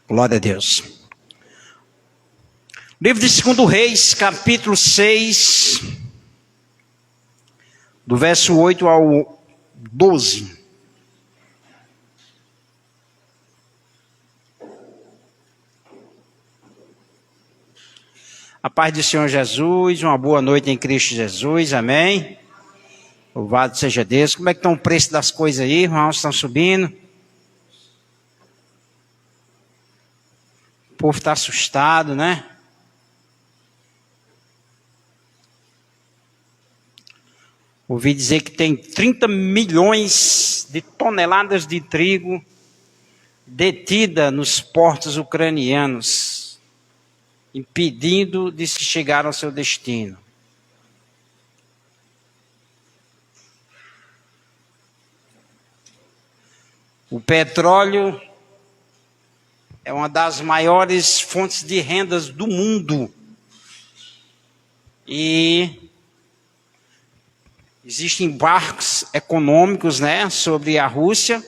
Glória a Deus. Livro de 2 Reis, capítulo 6, do verso 8 ao 12. A paz do Senhor Jesus, uma boa noite em Cristo Jesus, amém? Louvado seja Deus. Como é que estão o preço das coisas aí, irmãos? Estão subindo? O povo está assustado, né? Ouvi dizer que tem 30 milhões de toneladas de trigo detida nos portos ucranianos, impedindo de se chegar ao seu destino. O petróleo é uma das maiores fontes de rendas do mundo. E existem barcos econômicos, né, sobre a Rússia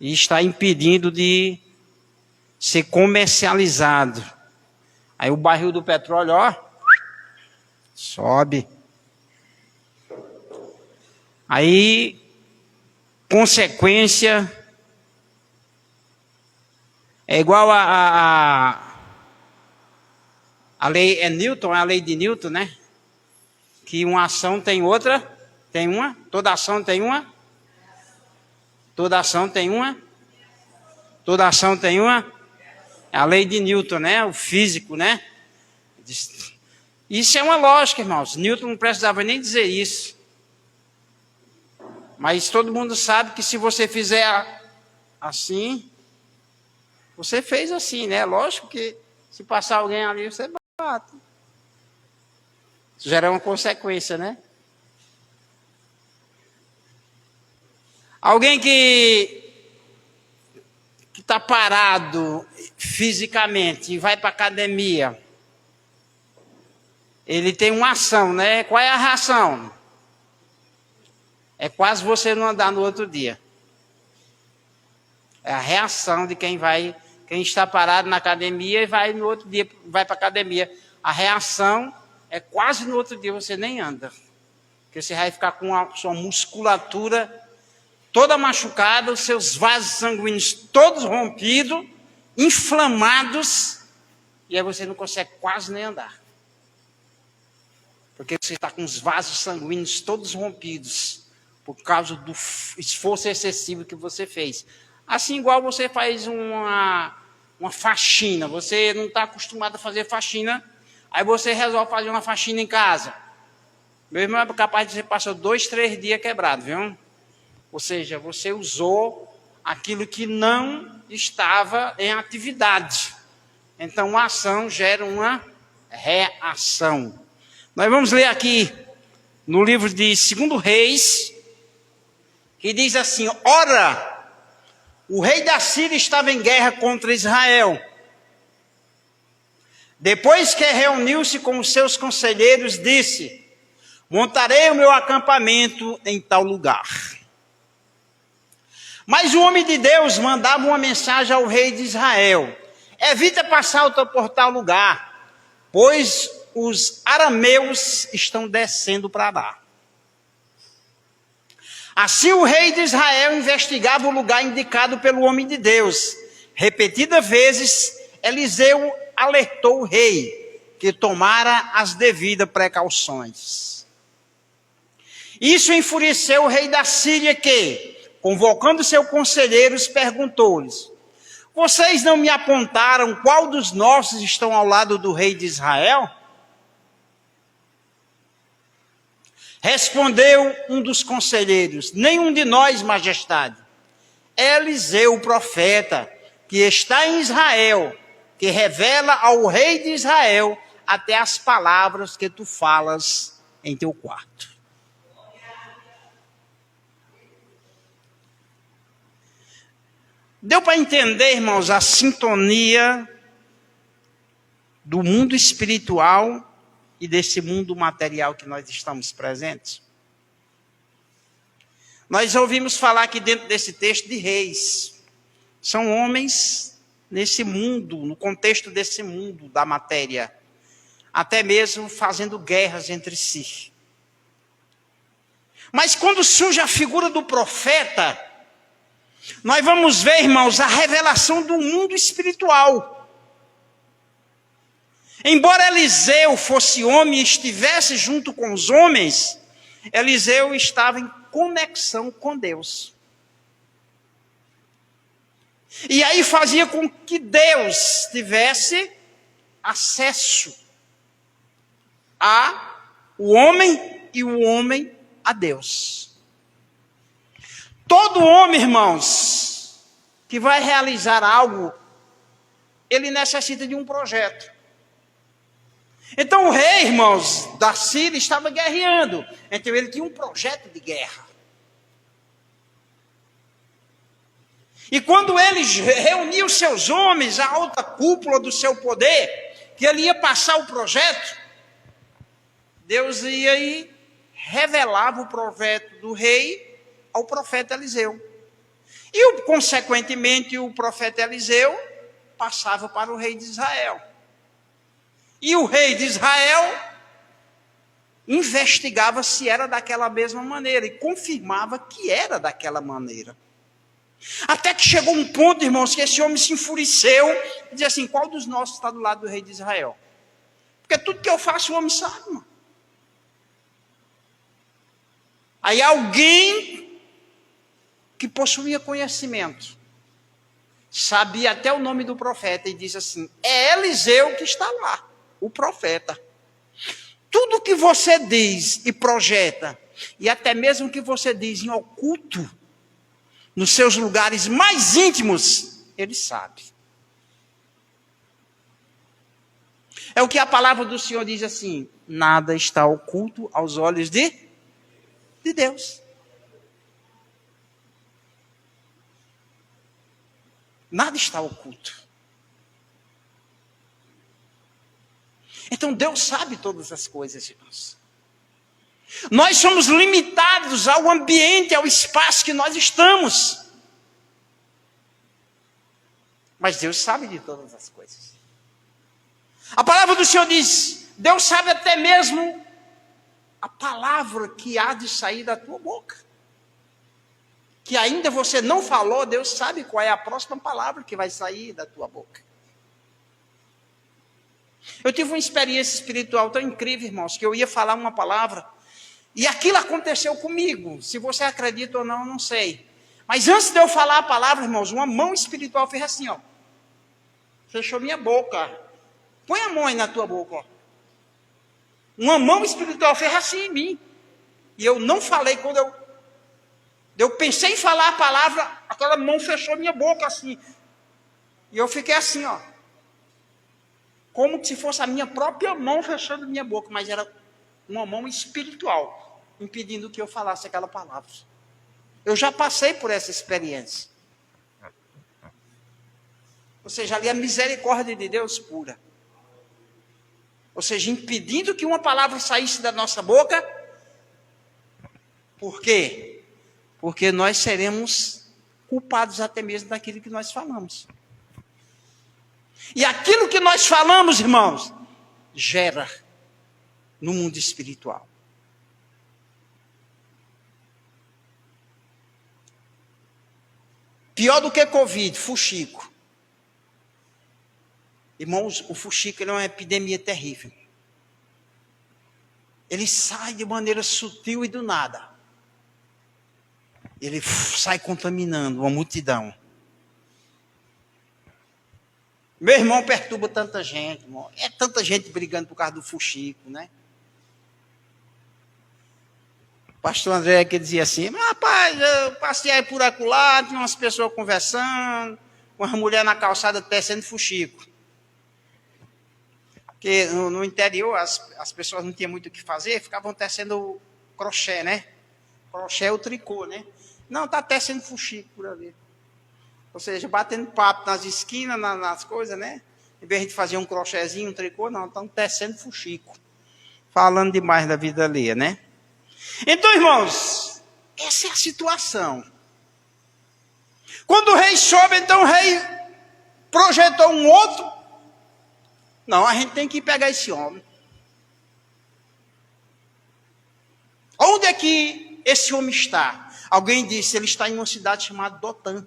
e está impedindo de ser comercializado. Aí o barril do petróleo, ó, sobe. Aí, consequência, é igual a lei Newton, a lei de Newton, né? Que uma ação tem outra, tem uma, toda ação tem uma, toda ação tem uma, toda ação tem uma. É a lei de Newton, né? O físico, né? Isso é uma lógica, irmãos. Newton não precisava nem dizer isso. Mas todo mundo sabe que se você fizer assim, você fez assim, né? Lógico que se passar alguém ali, você bate. Isso gera uma consequência, né? Alguém que está parado fisicamente e vai para a academia, ele tem uma ação, né? Qual é a reação? É quase você não andar no outro dia. É a reação de quem está parado na academia e vai no outro dia, vai para a academia. A reação é quase no outro dia você nem anda. Porque você vai ficar com a sua musculatura toda machucada, os seus vasos sanguíneos todos rompidos, inflamados, e aí você não consegue quase nem andar. Porque você está com os vasos sanguíneos todos rompidos, por causa do esforço excessivo que você fez. Assim, igual você faz uma faxina, você não está acostumado a fazer faxina, aí você resolve fazer uma faxina em casa. Meu irmão é capaz de você passar 2, 3 dias quebrado, viu? Ou seja, você usou aquilo que não estava em atividade. Então, uma ação gera uma reação. Nós vamos ler aqui no livro de 2 Reis, que diz assim: ora, o rei da Síria estava em guerra contra Israel. Depois que reuniu-se com os seus conselheiros, disse: montarei o meu acampamento em tal lugar. Mas o homem de Deus mandava uma mensagem ao rei de Israel: evita passar por tal lugar, pois os arameus estão descendo para lá. Assim o rei de Israel investigava o lugar indicado pelo homem de Deus. Repetidas vezes, Eliseu alertou o rei que tomara as devidas precauções. Isso enfureceu o rei da Síria que, convocando seus conselheiros, perguntou-lhes: vocês não me apontaram qual dos nossos estão ao lado do rei de Israel? Respondeu um dos conselheiros: nenhum de nós, majestade. É Eliseu, o profeta, que está em Israel, que revela ao rei de Israel até as palavras que tu falas em teu quarto. Deu para entender, irmãos, a sintonia do mundo espiritual e desse mundo material que nós estamos presentes? Nós ouvimos falar aqui dentro desse texto de reis. São homens nesse mundo, no contexto desse mundo da matéria, até mesmo fazendo guerras entre si. Mas quando surge a figura do profeta, nós vamos ver, irmãos, a revelação do mundo espiritual. Embora Eliseu fosse homem e estivesse junto com os homens, Eliseu estava em conexão com Deus. E aí fazia com que Deus tivesse acesso a o homem e o homem a Deus. Todo homem, irmãos, que vai realizar algo, ele necessita de um projeto. Então o rei, irmãos, da Síria estava guerreando. Então ele tinha um projeto de guerra. E quando ele reuniu os seus homens, a alta cúpula do seu poder, que ele ia passar o projeto, Deus ia e revelava o projeto do rei ao profeta Eliseu. E, consequentemente, o profeta Eliseu passava para o rei de Israel. E o rei de Israel investigava se era daquela mesma maneira e confirmava que era daquela maneira. Até que chegou um ponto, irmãos, que esse homem se enfureceu e disse assim: qual dos nossos está do lado do rei de Israel? Porque tudo que eu faço o homem sabe, irmão. Aí alguém que possuía conhecimento, sabia até o nome do profeta e disse assim: é Eliseu que está lá, o profeta. Tudo que você diz e projeta, e até mesmo que você diz em oculto, nos seus lugares mais íntimos, ele sabe. É o que a palavra do Senhor diz assim: nada está oculto aos olhos de Deus. Nada está oculto. Então Deus sabe todas as coisas, irmãos. Nós somos limitados ao ambiente, ao espaço que nós estamos. Mas Deus sabe de todas as coisas. A palavra do Senhor diz: Deus sabe até mesmo a palavra que há de sair da tua boca. Que ainda você não falou, Deus sabe qual é a próxima palavra que vai sair da tua boca. Eu tive uma experiência espiritual tão incrível, irmãos, que eu ia falar uma palavra, e aquilo aconteceu comigo. Se você acredita ou não, eu não sei. Mas antes de eu falar a palavra, irmãos, uma mão espiritual fez assim, ó. Fechou minha boca. Põe a mão aí na tua boca, ó. Uma mão espiritual fez assim em mim. E eu não falei. Quando eu pensei em falar a palavra, aquela mão fechou minha boca assim. E eu fiquei assim, ó. Como se fosse a minha própria mão fechando minha boca. Mas era uma mão espiritual, impedindo que eu falasse aquela palavra. Eu já passei por essa experiência. Ou seja, ali a misericórdia de Deus pura. Ou seja, impedindo que uma palavra saísse da nossa boca. Por quê? Porque nós seremos culpados até mesmo daquilo que nós falamos. E aquilo que nós falamos, irmãos, gera no mundo espiritual. Pior do que Covid, fuxico. Irmãos, o fuxico é uma epidemia terrível. Ele sai de maneira sutil e do nada. Ele sai contaminando uma multidão. Meu irmão perturba tanta gente, irmão. É tanta gente brigando por causa do fuxico, né? O pastor André que dizia assim: rapaz, eu passei por acolá, tinha umas pessoas conversando, umas mulheres na calçada tecendo fuxico. Porque no interior as pessoas não tinham muito o que fazer, ficavam tecendo crochê, né? Crochê é o tricô, né? Não, está tecendo fuxico por ali. Ou seja, batendo papo nas esquinas, nas coisas, né? Em vez de fazer um crochêzinho, um tricô, não, estão tecendo fuxico. Falando demais da vida alheia, né? Então, irmãos, essa é a situação. Quando o rei soube, então o rei projetou um outro. Não, a gente tem que pegar esse homem. Onde é que esse homem está? Alguém disse, ele está em uma cidade chamada Dotã.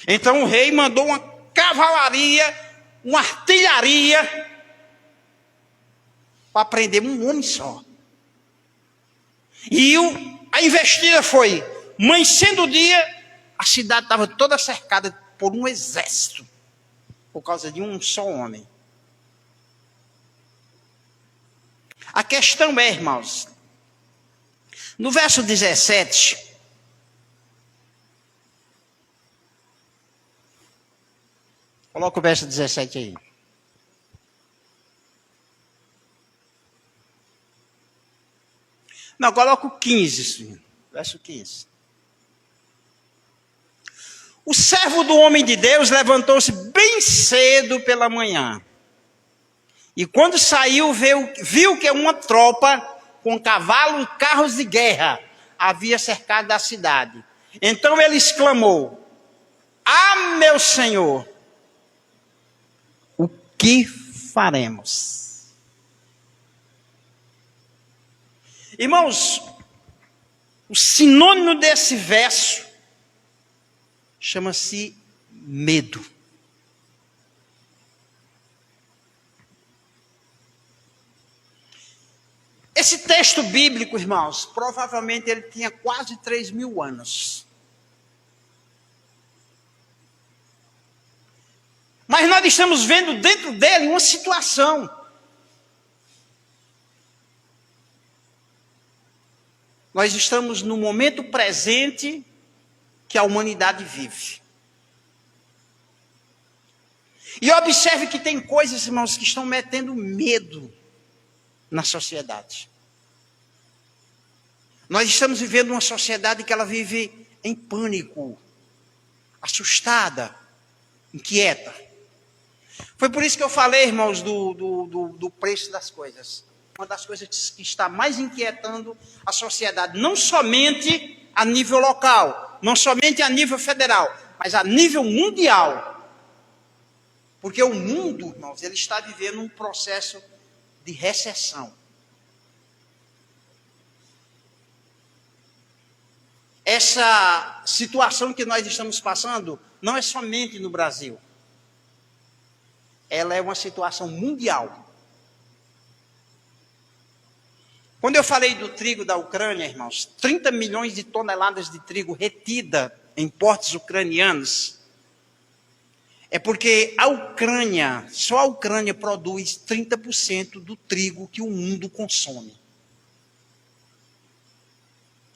Então o rei mandou uma cavalaria, uma artilharia, para prender um homem só. E a investida foi, amanhecendo o dia, a cidade estava toda cercada por um exército, por causa de um só homem. A questão é, irmãos, no verso 17, coloca o verso 17 aí. Não, coloca o 15, senhor. Verso 15. O servo do homem de Deus levantou-se bem cedo pela manhã. E quando saiu, viu que uma tropa com cavalos e carros de guerra havia cercado a cidade. Então ele exclamou: "Ah, meu senhor, o que faremos?" Irmãos, o sinônimo desse verso chama-se medo. Esse texto bíblico, irmãos, provavelmente ele tinha quase 3.000 anos. Mas nós estamos vendo dentro dele uma situação. Nós estamos no momento presente que a humanidade vive. E observe que tem coisas, irmãos, que estão metendo medo na sociedade. Nós estamos vivendo uma sociedade que ela vive em pânico, assustada, inquieta. Foi por isso que eu falei, irmãos, do preço das coisas. Uma das coisas que está mais inquietando a sociedade, não somente a nível local, não somente a nível federal, mas a nível mundial. Porque o mundo, irmãos, ele está vivendo um processo de recessão. Essa situação que nós estamos passando não é somente no Brasil. Ela é uma situação mundial. Quando eu falei do trigo da Ucrânia, irmãos, 30 milhões de toneladas de trigo retida em portos ucranianos, é porque a Ucrânia, só a Ucrânia produz 30% do trigo que o mundo consome.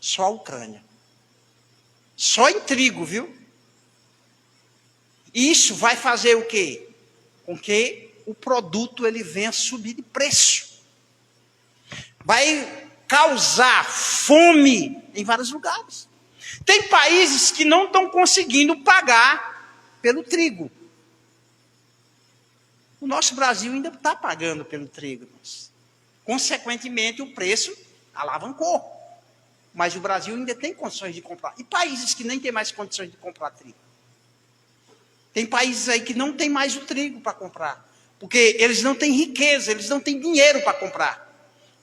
Só a Ucrânia. Só em trigo, viu? Isso vai fazer o quê? Com que o produto ele venha subir de preço. Vai causar fome em vários lugares. Tem países que não estão conseguindo pagar pelo trigo. O nosso Brasil ainda está pagando pelo trigo. Mas, consequentemente, o preço alavancou. Mas o Brasil ainda tem condições de comprar. E países que nem têm mais condições de comprar trigo? Tem países aí que não tem mais o trigo para comprar. Porque eles não têm riqueza, eles não têm dinheiro para comprar.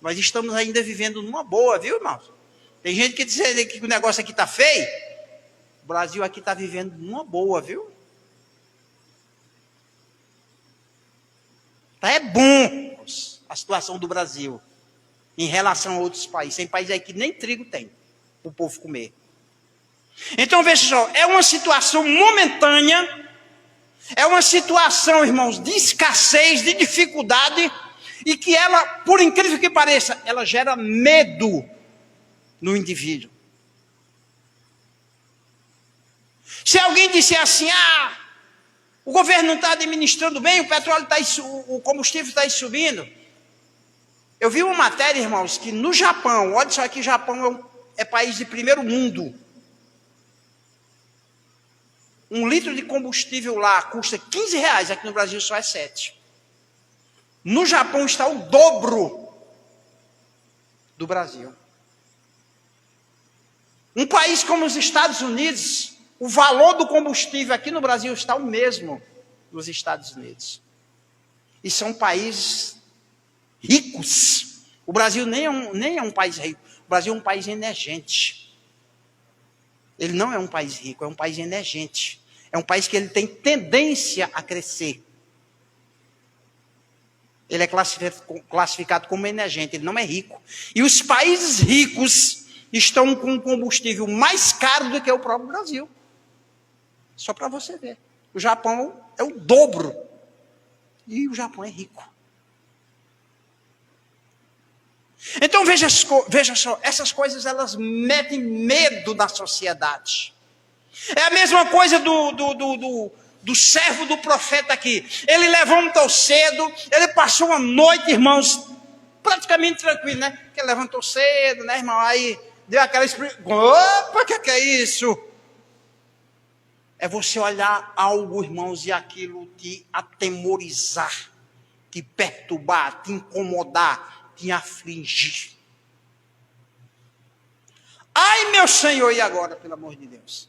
Nós estamos ainda vivendo numa boa, viu, irmãos? Tem gente que diz que o negócio aqui está feio. O Brasil aqui está vivendo numa boa, viu? É bom a situação do Brasil em relação a outros países. Tem países aí que nem trigo tem para o povo comer. Então, veja só, é uma situação momentânea, é uma situação, irmãos, de escassez, de dificuldade, e que ela, por incrível que pareça, ela gera medo no indivíduo. Se alguém disser assim, o governo não está administrando bem, o petróleo o combustível está subindo. Eu vi uma matéria, irmãos, que no Japão, olha só que o Japão é país de primeiro mundo. 1 litro de combustível lá custa R$15, aqui no Brasil só é 7. No Japão está o dobro do Brasil. Um país como os Estados Unidos, O valor do combustível aqui no Brasil está o mesmo nos Estados Unidos. E são países ricos. O Brasil nem é um país rico. O Brasil é um país emergente. Ele não é um país rico, é um país emergente. É um país que ele tem tendência a crescer. Ele é classificado como emergente, ele não é rico. E os países ricos estão com um combustível mais caro do que o próprio Brasil. Só para você ver. O Japão é o dobro. E o Japão é rico. Então veja só, essas coisas elas metem medo na sociedade. É a mesma coisa do servo do profeta aqui. Ele levantou cedo, ele passou uma noite, irmãos, praticamente tranquilo, né? Porque ele levantou cedo, né, irmão? Aí deu aquela expressão. Opa, que é isso? É você olhar algo, irmãos, e aquilo te atemorizar, te perturbar, te incomodar, te afligir. Ai, meu Senhor, e agora, pelo amor de Deus?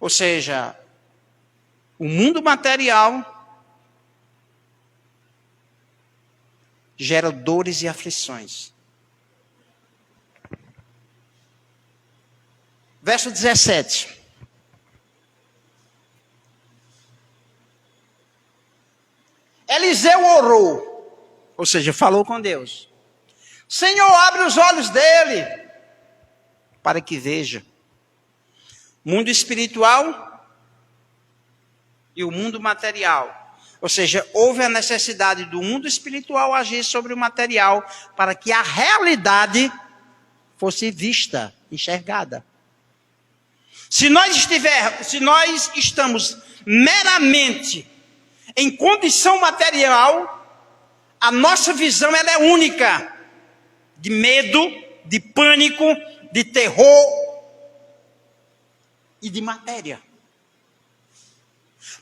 Ou seja, o mundo material gera dores e aflições. Verso 17. Eliseu orou, ou seja, falou com Deus. Senhor, abre os olhos dele, para que veja. Mundo espiritual e o mundo material. Ou seja, houve a necessidade do mundo espiritual agir sobre o material para que a realidade fosse vista, enxergada. Se nós estamos meramente em condição material, a nossa visão ela é única, de medo, de pânico, de terror e de matéria.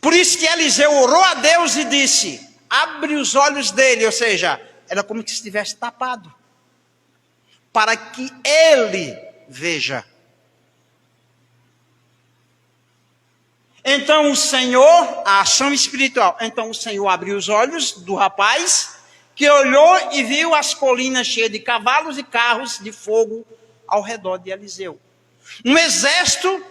Por isso que Eliseu orou a Deus e disse, abre os olhos dele, ou seja, era como se estivesse tapado, para que ele veja. Então o Senhor, a ação espiritual, então o Senhor abriu os olhos do rapaz, que olhou e viu as colinas cheias de cavalos e carros de fogo ao redor de Eliseu. Um exército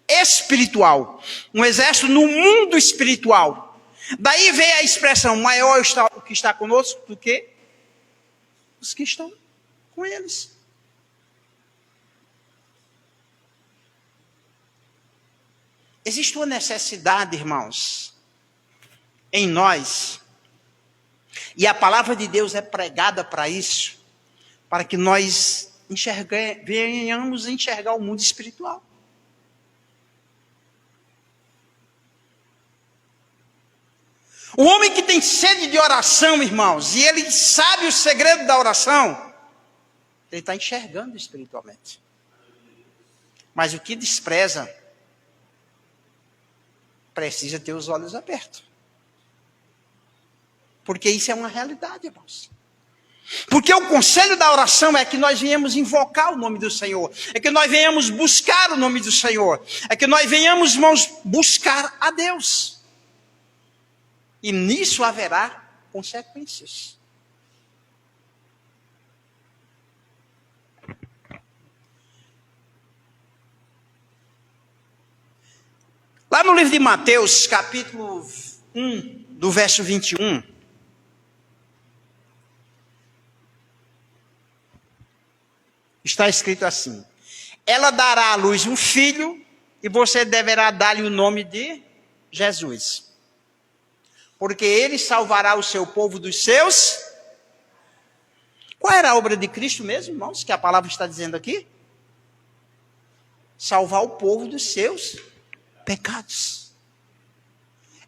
espiritual, um exército no mundo espiritual. Daí vem a expressão, maior o que está conosco do que os que estão com eles. Existe uma necessidade, irmãos, em nós, e a palavra de Deus é pregada para isso, para que nós venhamos enxergar o mundo espiritual. O homem que tem sede de oração, irmãos, e ele sabe o segredo da oração, ele está enxergando espiritualmente. Mas o que despreza, precisa ter os olhos abertos. Porque isso é uma realidade, irmãos. Porque o conselho da oração é que nós venhamos invocar o nome do Senhor. É que nós venhamos buscar o nome do Senhor. É que nós venhamos, irmãos, buscar a Deus. E nisso haverá consequências. Lá no livro de Mateus, capítulo 1, do verso 21, está escrito assim: ela dará à luz um filho, e você deverá dar-lhe o nome de Jesus. Porque ele salvará o seu povo dos seus. Qual era a obra de Cristo mesmo, irmãos, que a palavra está dizendo aqui? Salvar o povo dos seus pecados.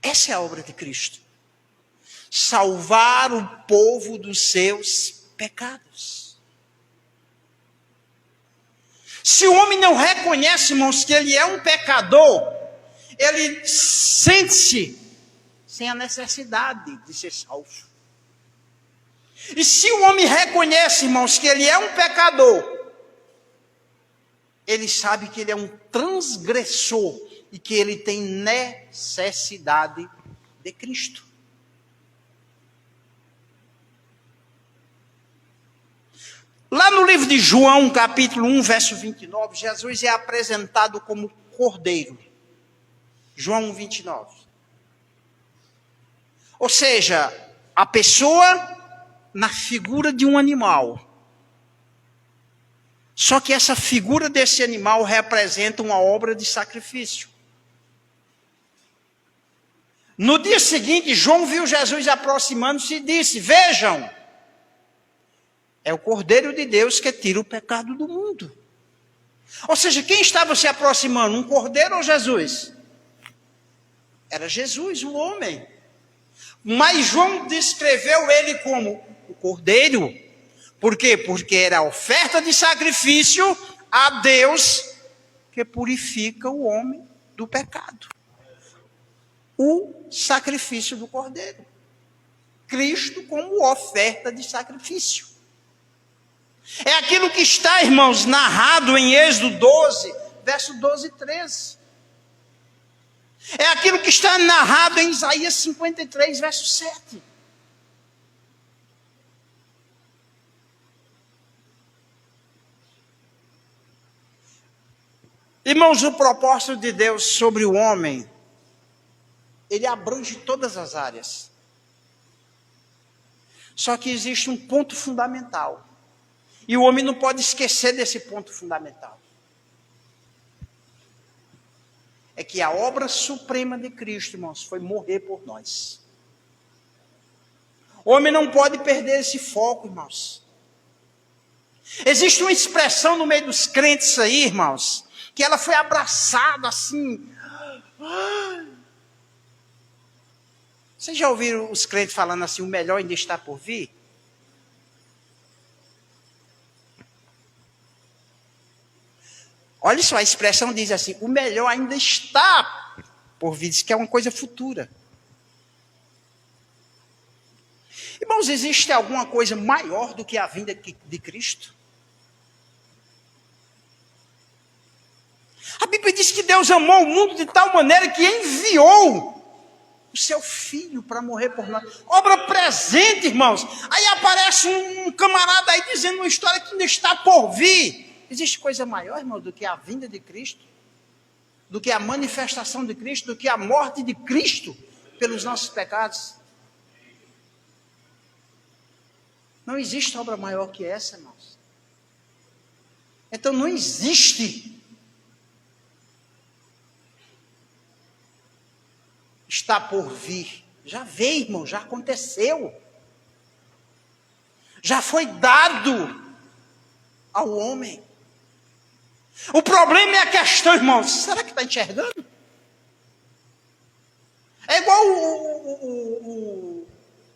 Essa é a obra de Cristo. Salvar o povo dos seus pecados. Se o homem não reconhece, irmãos, que ele é um pecador, ele sente-se sem a necessidade de ser salvo. E se o homem reconhece, irmãos, que ele é um pecador, ele sabe que ele é um transgressor e que ele tem necessidade de Cristo. Lá no livro de João, capítulo 1, verso 29, Jesus é apresentado como cordeiro. João 1, 29. Ou seja, a pessoa na figura de um animal. Só que essa figura desse animal representa uma obra de sacrifício. No dia seguinte, João viu Jesus aproximando-se e disse: vejam, é o Cordeiro de Deus que tira o pecado do mundo. Ou seja, quem estava se aproximando? Um cordeiro ou Jesus? Era Jesus, o homem. Mas João descreveu ele como o cordeiro. Por quê? Porque era a oferta de sacrifício a Deus que purifica o homem do pecado. O sacrifício do cordeiro. Cristo como oferta de sacrifício. É aquilo que está, irmãos, narrado em Êxodo 12, verso 12 e 13. É aquilo que está narrado em Isaías 53, verso 7. Irmãos, o propósito de Deus sobre o homem, ele abrange todas as áreas. Só que existe um ponto fundamental. E o homem não pode esquecer desse ponto fundamental. É que a obra suprema de Cristo, irmãos, foi morrer por nós. O homem não pode perder esse foco, irmãos. Existe uma expressão no meio dos crentes aí, irmãos, que ela foi abraçada assim. Vocês já ouviram os crentes falando assim, o melhor ainda está por vir? Olha só, a expressão diz assim, o melhor ainda está por vir, diz que é uma coisa futura. Irmãos, existe alguma coisa maior do que a vinda de Cristo? A Bíblia diz que Deus amou o mundo de tal maneira que enviou o seu filho para morrer por nós. Obra presente, irmãos. Aí aparece um camarada aí dizendo uma história que ainda está por vir. Existe coisa maior, irmão, do que a vinda de Cristo? Do que a manifestação de Cristo? Do que a morte de Cristo pelos nossos pecados? Não existe obra maior que essa, irmãos. Então não existe. Está por vir. Já veio, irmão, já aconteceu. Já foi dado ao homem. O problema é a questão, irmãos. Será que está enxergando? É igual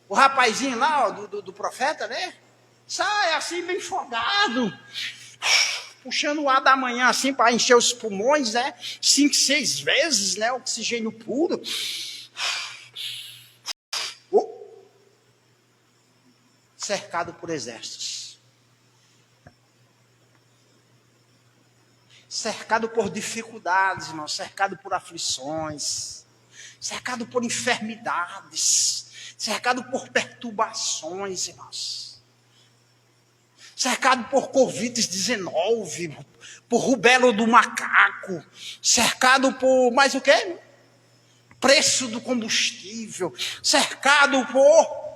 o rapazinho lá, ó, do profeta, né? Sai assim, bem folgado. Puxando o ar da manhã assim para encher os pulmões, né? 5, 6 vezes, né? Oxigênio puro. Cercado por exércitos. Cercado por dificuldades, irmão. Cercado por aflições. Cercado por enfermidades. Cercado por perturbações, irmãos. Cercado por Covid-19, por rubéola do macaco, cercado por, mais o quê? Preço do combustível, cercado por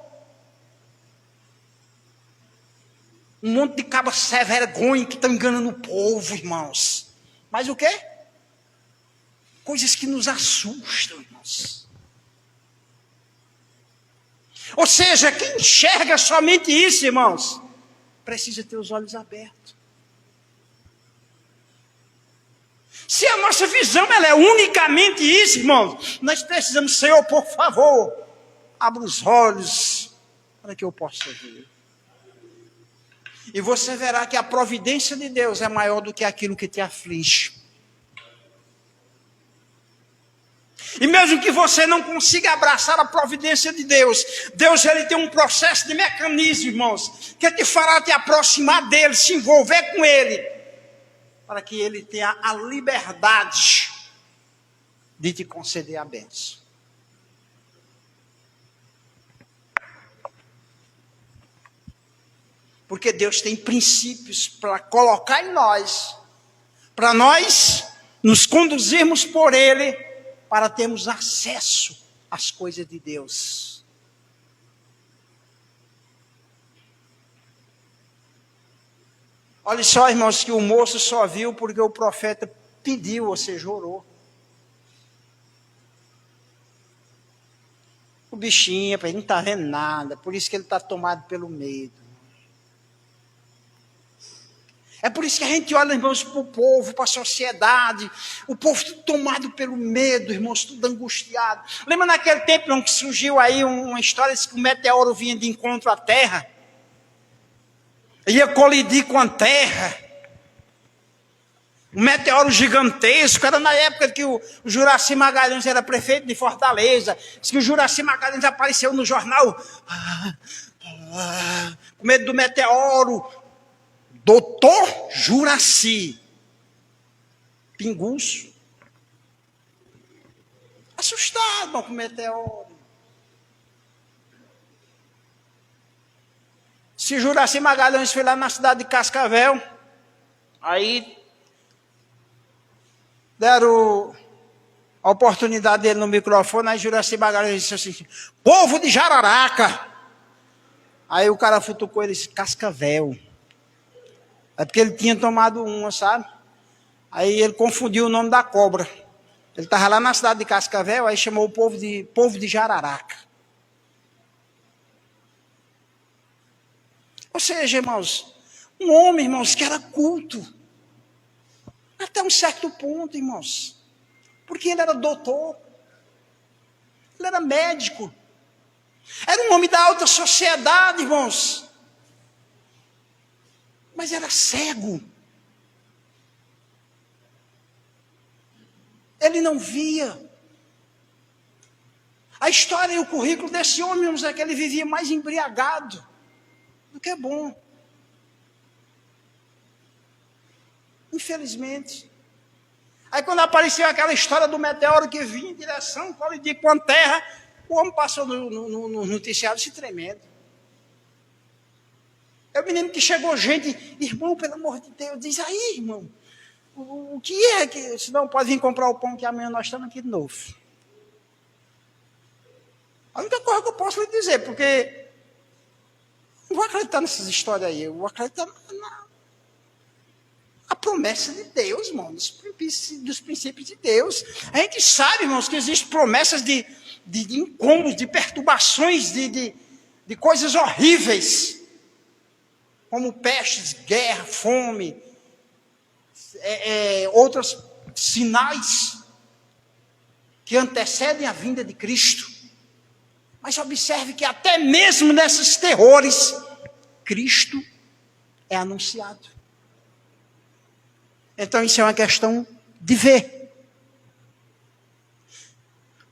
um monte de cabra sem vergonha que está enganando o povo, irmãos. Mas o quê? Coisas que nos assustam, irmãos. Ou seja, quem enxerga somente isso, irmãos, precisa ter os olhos abertos. Se a nossa visão ela é unicamente isso, irmãos, nós precisamos, Senhor, por favor, abra os olhos para que eu possa ver. E você verá que a providência de Deus é maior do que aquilo que te aflige. E mesmo que você não consiga abraçar a providência de Deus, Deus ele tem um processo de mecanismo, irmãos, que te fará te aproximar dele, se envolver com ele, para que ele tenha a liberdade de te conceder a bênção. Porque Deus tem princípios para colocar em nós, para nós nos conduzirmos por ele, para termos acesso às coisas de Deus. Olha só, irmãos, que o moço só viu porque o profeta pediu, ou seja, orou. O bichinho, ele não está vendo nada, por isso que ele está tomado pelo medo. É por isso que a gente olha, irmãos, para o povo, para a sociedade, o povo tudo tomado pelo medo, irmãos, tudo angustiado. Lembra naquele tempo em que surgiu aí uma história de que o meteoro vinha de encontro à Terra? Ia colidir com a Terra. Um meteoro gigantesco, era na época que o Juraci Magalhães era prefeito de Fortaleza. Diz que o Juraci Magalhães apareceu no jornal, com medo do meteoro. Doutor Juraci Pinguço, assustado com o meteoro. Se Juraci Magalhães foi lá na cidade de Cascavel, aí deram a oportunidade dele no microfone, aí Juraci Magalhães disse assim: povo de Jararaca. Aí o cara futucou ele e disse: Cascavel. É porque ele tinha tomado uma, sabe? Aí ele confundiu o nome da cobra. Ele estava lá na cidade de Cascavel, aí chamou o povo de Jararaca. Ou seja, irmãos, um homem, irmãos, que era culto. Até um certo ponto, irmãos. Porque ele era doutor. Ele era médico. Era um homem da alta sociedade, irmãos. Mas era cego. Ele não via. A história e o currículo desse homem, irmãos, é que ele vivia mais embriagado do que bom. Infelizmente. Aí quando apareceu aquela história do meteoro que vinha em direção, colidir com a Terra, o homem passou no noticiário se tremendo. Eu me lembro que chegou gente, irmão, pelo amor de Deus, diz aí, irmão, o que é que, se não pode vir comprar o pão que amanhã nós estamos aqui de novo. A única coisa que eu posso lhe dizer, porque não vou acreditar nessas histórias aí, eu vou acreditar na promessa de Deus, irmão, dos princípios de Deus. A gente sabe, irmãos, que existem promessas de incômodos, de perturbações, de coisas horríveis, como pestes, guerra, fome, outros sinais que antecedem a vinda de Cristo. Mas observe que até mesmo nesses terrores, Cristo é anunciado. Então isso é uma questão de ver.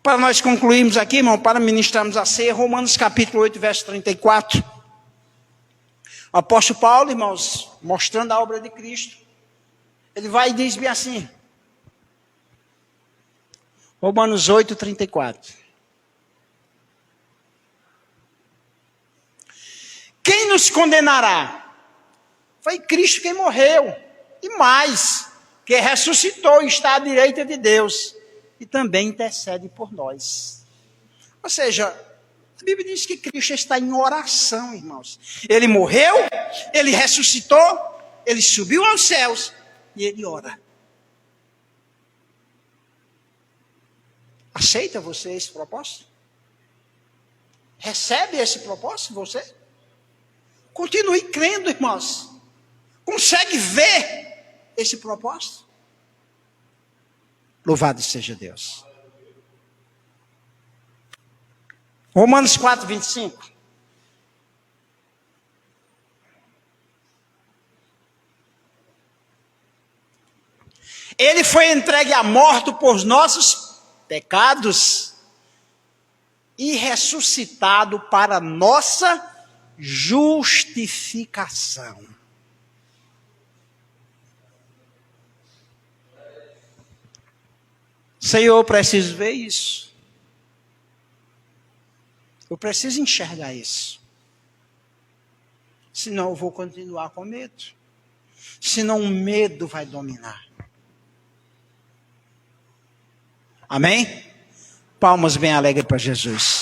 Para nós concluirmos aqui, irmão, para ministrarmos a ceia, Romanos capítulo 8, verso 34. O apóstolo Paulo, irmãos, mostrando a obra de Cristo, ele vai e diz bem assim, Romanos 8, 34. Quem nos condenará? Foi Cristo quem morreu, e mais, que ressuscitou e está à direita de Deus, e também intercede por nós. Ou seja, a Bíblia diz que Cristo está em oração, irmãos. Ele morreu, ele ressuscitou, ele subiu aos céus e ele ora. Aceita você esse propósito? Recebe esse propósito você? Continue crendo, irmãos. Consegue ver esse propósito? Louvado seja Deus. Romanos 4, 25. Ele foi entregue à morte por nossos pecados e ressuscitado para nossa justificação. Senhor, eu preciso ver isso. Eu preciso enxergar isso. Senão eu vou continuar com medo. Senão o medo vai dominar. Amém? Palmas bem alegres para Jesus.